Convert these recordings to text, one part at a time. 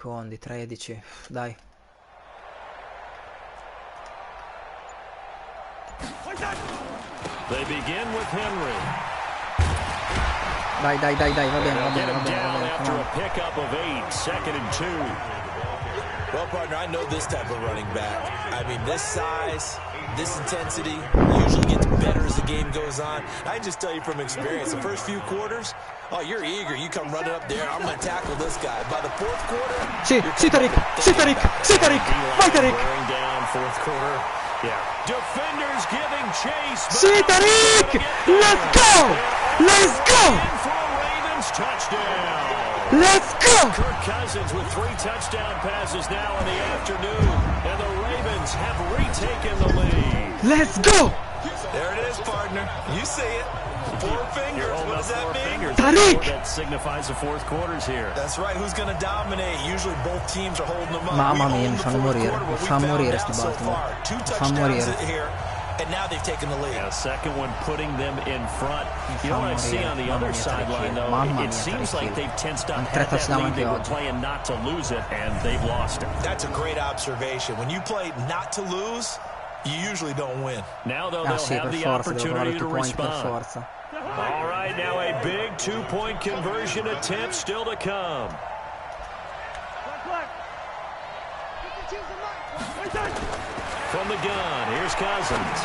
Secondi, 13, dai. They begin with Henry. Dai, va bene. After a pickup of 8, 2nd and 2. Well, partner, I know this type of running back. I mean, this size, this intensity usually gets better as the game goes on. I can just tell you from experience, the first few quarters, oh, you're eager. You come running up there. I'm going to tackle this guy. By the fourth quarter, Sì, Tariq. Vai, Tariq. Wearing down fourth quarter. Yeah. Defenders giving chase. Sì, Tariq. Let's go. For a Ravens touchdown. Let's go. Kirk Cousins with 3 touchdown passes now in the afternoon, and the Ravens have retaken the lead. Let's go. There it is, partner. You see it. 4 fingers. What does that mean? Tariq. That signifies the fourth quarters here. That's right. Who's going to dominate? Usually both teams are holding them up. Mamma mia, mi fanno morire sti Baltimore. Mi fanno morire. And now they've taken the lead. Yeah, second one putting them in front. You know what I see on the other sideline, though? It seems like they've tensed up at that lead. They were playing not to lose it, and they've lost it. That's a great observation. When you play not to lose, you usually don't win. Now, though, they'll have the opportunity to respond. All right, now a big 2-point conversion attempt still to come. From the gun, here's Cousins.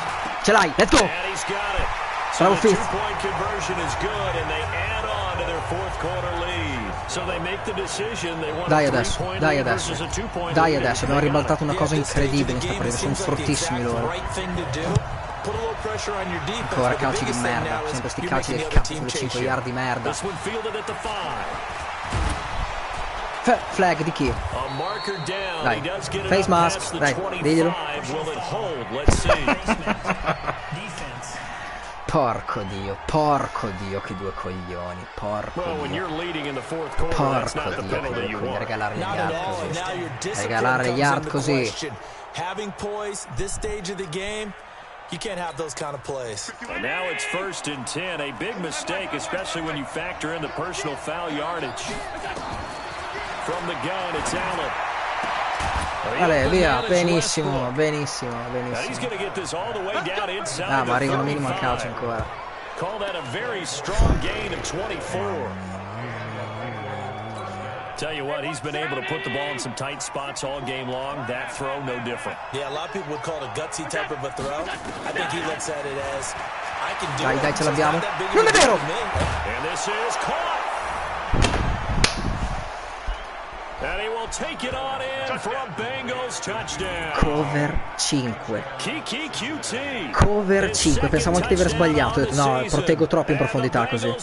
Ce l'hai, let's go. And he's got it. So the 2-point conversion is good, and they add on to their fourth quarter lead. So they make the decision. They want a 3-point lead versus a 2-point lead. Dai adesso, abbiamo ribaltato una cosa incredibile in questa partita, sono fortissimi loro. Ancora calci di merda, sempre sti calci del cazzo, sulle 5 yard di merda. Flag di chi? Dai, face mask, dai, diglielo. Porco Dio, che due coglioni, porco Dio, regalare gli yard così, regalare gli yard così. Having poise this stage of the game, you can't have those kind of plays. And now it's 1st and 10, a big mistake, especially when you factor in the personal foul yardage. From the gun, it's Allen. Vale, via, benissimo. Ah, ma arrivano minimo al calcio ancora. Call that a very strong gain of 24. Tell you what, he's been able to put the ball in some tight spots all game long. That throw, no different. Yeah, a lot of people would call it a gutsy type of a throw. I think he looks at it as, I can do it. Dai, ce l'abbiamo. Non è vero! And this is caught. And he will take it on in for a Bengals touchdown. Cover 5. Kiki QT. Cover 5. Pensavo anche di aver sbagliato. Ho detto, no, proteggo troppo in profondità così.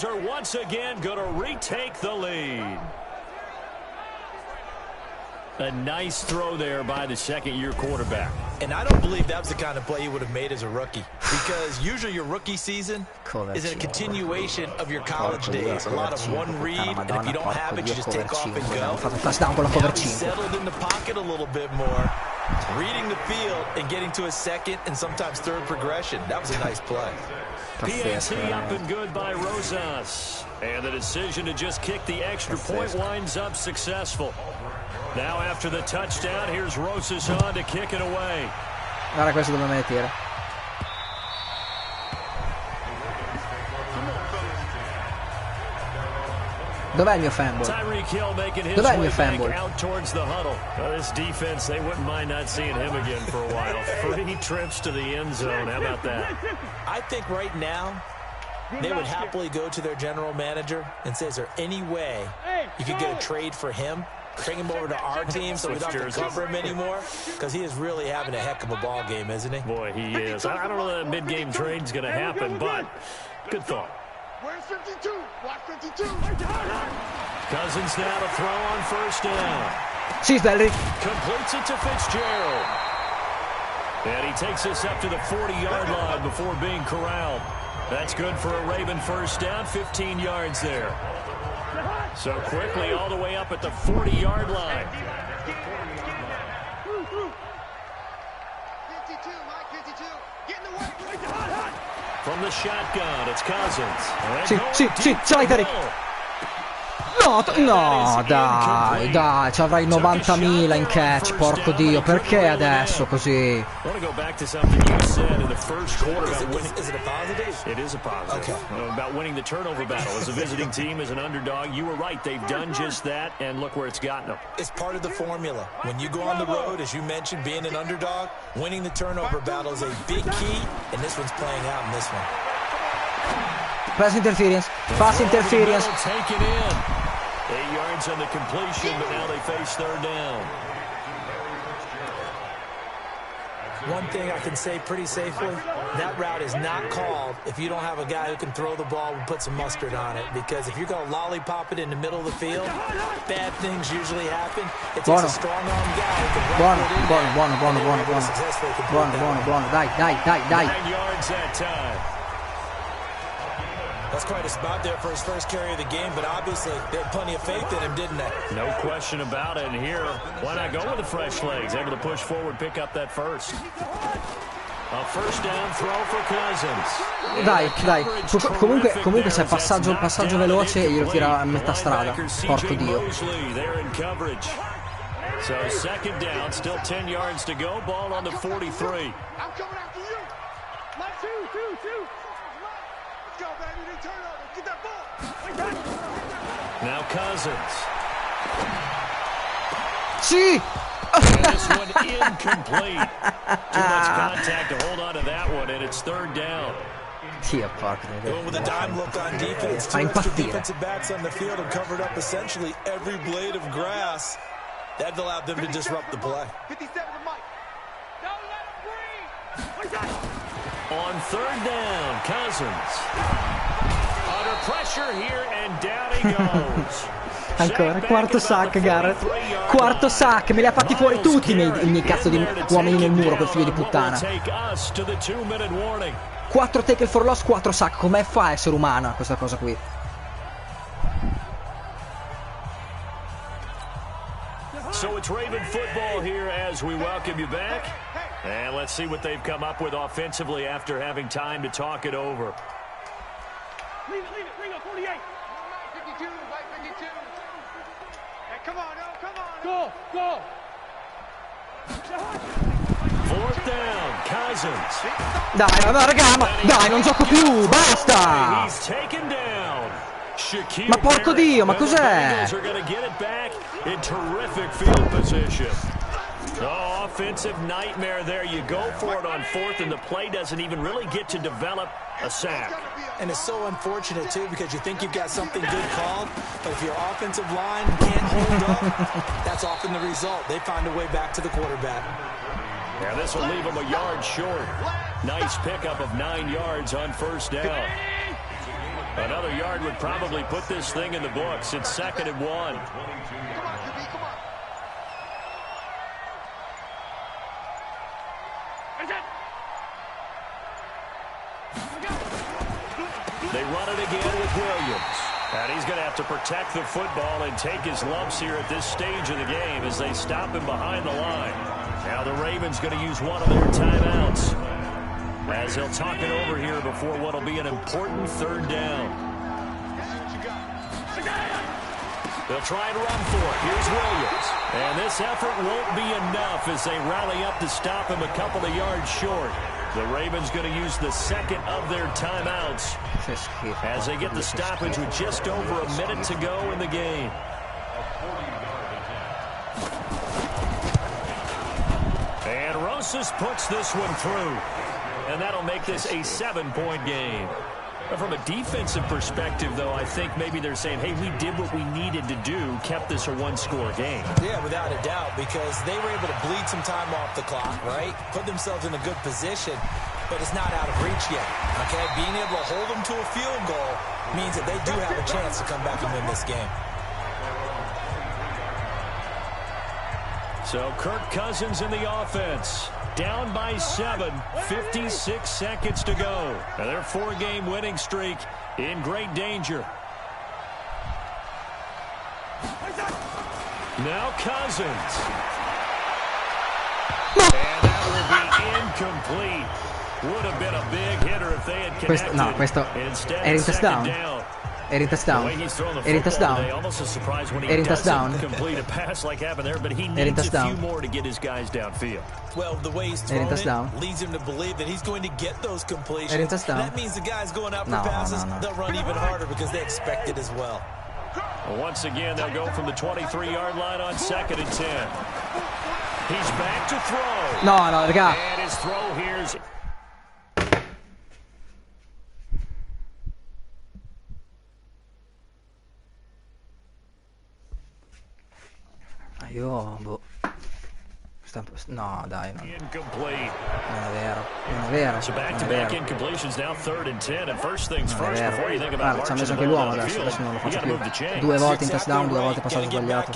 A nice throw there by the second-year quarterback. And I don't believe that was the kind of play he would have made as a rookie. Because usually your rookie season is a continuation of your college days. A lot of one read, and if you don't have it, you just take off and go. Now he's settled in the pocket a little bit more. Reading the field and getting to a second and sometimes third progression. That was a nice play. PAT up and good by Rosas. And the decision to just kick the extra point winds up successful. Now after the touchdown, here's Rosas on to kick it away. Guarda questo dove me tira. Dov'è il mio fanboy? Dov'è il mio fanboy? Out towards the huddle. This defense, they wouldn't mind not seeing him again for a while. 3 trips to the end zone. How about that? I think right now they would happily go to their general manager and say, is there any way you could get a trade for him? Bring him over to our team so we don't have to cover him anymore, because he is really having a heck of a ball game, isn't he? Boy, he is. I don't know that a mid-game trade's going to happen, but good thought. Where's 52? Watch 52. Cousins now to throw on 1st down. She's belly. Completes it to Fitzgerald. And he takes this up to the 40-yard line before being corralled. That's good for a Raven 1st down, 15 yards there. So quickly all the way up at the 40-yard line. 52, Mike, 52. Get in the way. From the shotgun, it's Cousins. Sì, ce l'hai, Tariq. No, dai, ci avrai 90.000 in catch, porco Dio, perché adesso così? I want to go back to something you said in the first quarter about winning. Is it a positive? It is a positive. Okay. About winning the turnover battle as a visiting team, as an underdog. You were right. They've done just that, and look where it's gotten them. It's part of the formula. When you go on the road, as you mentioned, being an underdog, winning the turnover battle is a big key, and this one's playing out in this one. Pass interference. Pass interference. Take it in. 8 yards on the completion, but now they face third down. One thing I can say pretty safely, that route is not called if you don't have a guy who can throw the ball and put some mustard on it. Because if you're going to lollipop it in the middle of the field, bad things usually happen. It takes a strong-arm guy who can run it in Buono. Dai. 9 yards that time. That's quite a spot there for his first carry of the game, but obviously they had plenty of faith in him, didn't they? No question about it. And here, why not go with the fresh legs? Able to push forward, pick up that first. A first down throw for Cousins. Dai. Comunque se è passaggio veloce glielo tira a metà strada. Porco Dio. So second down, still 10 yards to go. Ball on the 43. I'm coming after you. Like two. Let's go, baby. They turn over. Get that ball. Now Cousins. Sì! This one incomplete. Too much contact to hold on to that one, and it's third down. Dio, porco. Going with a dime look on defense. Two extra defensive backs on the field and covered up essentially every blade of grass. That allowed them to disrupt the play. 57 to Mike. Don't let him breathe. On third down, Cousins. Under pressure here, and down he goes. Ancora, quarto sack, Garrett. Quarto sack, me li ha fatti fuori tutti i miei cazzo di uomini nel muro, quel figlio di puttana. 4 tackle for loss, 4 sack. Come fa a essere umana questa cosa qui? So it's Raven football here as we welcome you back. And let's see what they've come up with offensively after having time to talk it over. Leave it. Bring up 48. 52, right 52. Hey, come on. Go. Fourth down, Cousins. Dai, raga, dai, non gioco più, basta! He's taken down. Ma porco Dio, ma cos'è? Bengals are going to get it back in terrific field position. Oh, offensive nightmare there. You go for it on fourth, and the play doesn't even really get to develop a sack. And it's so unfortunate, too, because you think you've got something good called, but if your offensive line can't hold up, that's often the result. They find a way back to the quarterback. Yeah, this will leave them a yard short. Nice pickup of 9 yards on first down. Another yard would probably put this thing in the books. It's 2nd and 1. They run it again with Williams. And he's going to have to protect the football and take his lumps here at this stage of the game as they stop him behind the line. Now the Ravens going to use one of their timeouts as they'll talk it over here before what will be an important third down. They'll try and run for it. Here's Williams. And this effort won't be enough as they rally up to stop him a couple of yards short. The Ravens going to use the second of their timeouts as they get the stoppage with just over a minute to go in the game. And Rosas puts this one through. And that'll make this a 7-point game. From a defensive perspective, though, I think maybe they're saying, hey, we did what we needed to do, kept this a one-score game. Yeah, without a doubt, because they were able to bleed some time off the clock, right? Put themselves in a good position, but it's not out of reach yet, okay? Being able to hold them to a field goal means that they do have a chance to come back and win this game. So Kirk Cousins in the offense. Down by 7, 56 seconds to go. And their 4-game winning streak in great danger. Now Cousins. And that will be incomplete. Would have been a big hitter if they had connected. Questo Instead, era in touchdown. down. Era in touchdown. Era in touchdown. Era in touchdown. Era in touchdown. Well, the way he's thrown it leads him to believe that he's going to get those completions. That means the guys going out for passes, they'll run even harder because they expect it as well. Once again, they'll go from the 23-yard line on 2nd and 10. He's back to throw. No, raga. And his throw here's... Io, boh. No, dai, no. Incomplete. Non è vero, non è vero. So back-to-back incompletions now 3rd and 10. And first things first, before you think about ci ha messo anche l'uomo adesso non lo faccio più. 2 volte in touchdown, 2 volte passato sbagliato.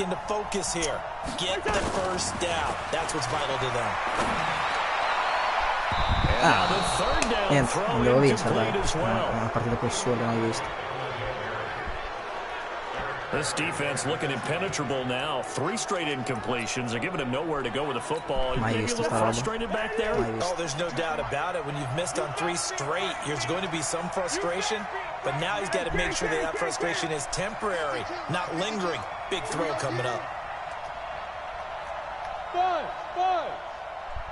Niente, non devo vincere, dai. È una partita più assurda mai vista. This defense looking impenetrable now. 3 straight incompletions. They're giving him nowhere to go with the football. Maybe a little frustrated back there. Oh, there's no doubt about it. When you've missed on 3 straight, there's going to be some frustration. But now he's got to make sure that frustration is temporary, not lingering. Big throw coming up. Five.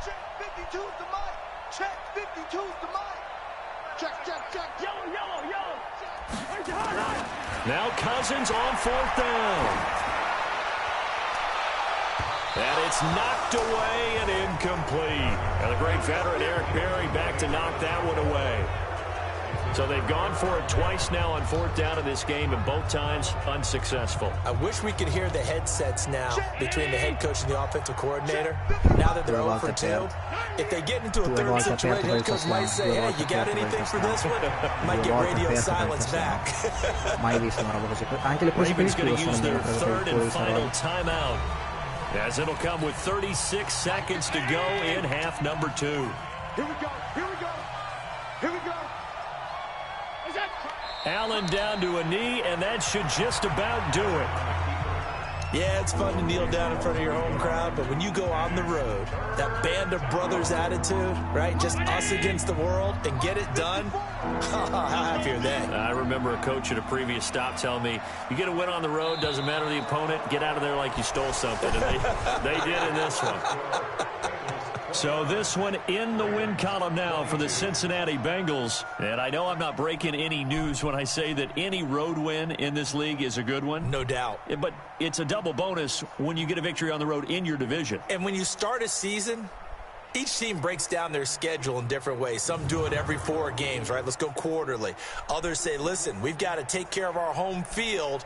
Check 52's the mic. Check 52's the mic. Check. Yellow. Now Cousins on 4th down. And it's knocked away and incomplete. And the great veteran Eric Berry back to knock that one away. So they've gone for it twice now on 4th down in this game, and both times unsuccessful. I wish we could hear the headsets now between the head coach and the offensive coordinator. Now that they're 0 for 2, if they get into a third situation, head coach might say, hey, you got anything for this one? Might get radio silence back. Mai visto una roba così. Anche le cose più going to use their third and final piccole. timeout, as it'll come with 36 seconds to go in half number 2. Here we go. Allen down to a knee, and that should just about do it. Yeah, it's fun to kneel down in front of your home crowd, but when you go on the road, that band of brothers attitude, right, just us against the world, and get it done, how happy are they? I remember a coach at a previous stop telling me, you get a win on the road, doesn't matter the opponent, get out of there like you stole something, and they did in this one. So this one in the win column now for the Cincinnati Bengals. And I know I'm not breaking any news when I say that any road win in this league is a good one. No doubt. But it's a double bonus when you get a victory on the road in your division. And when you start a season, each team breaks down their schedule in different ways. Some do it every 4 games, right? Let's go quarterly. Others say, listen, we've got to take care of our home field.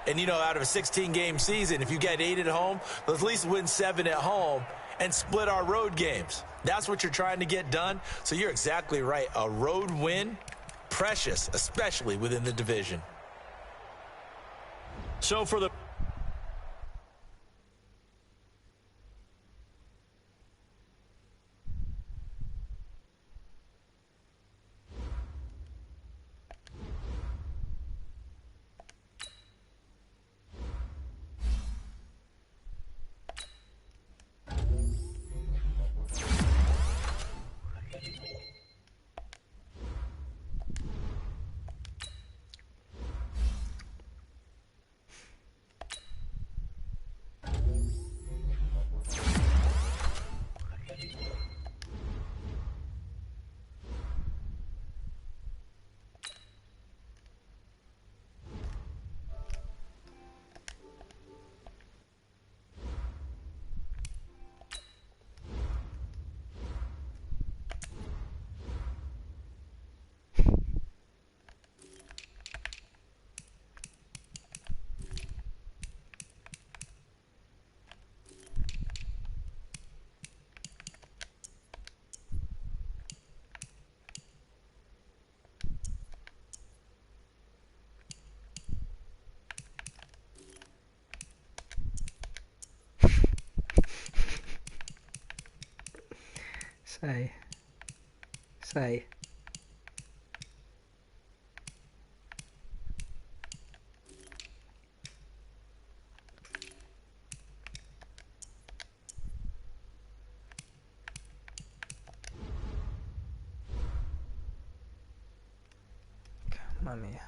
And, you know, out of a 16-game season, if you get 8 at home, let's at least win 7 at home and split our road games. That's what you're trying to get done. So you're exactly right. A road win, precious, especially within the division. So for the... Sei. Mamma mia.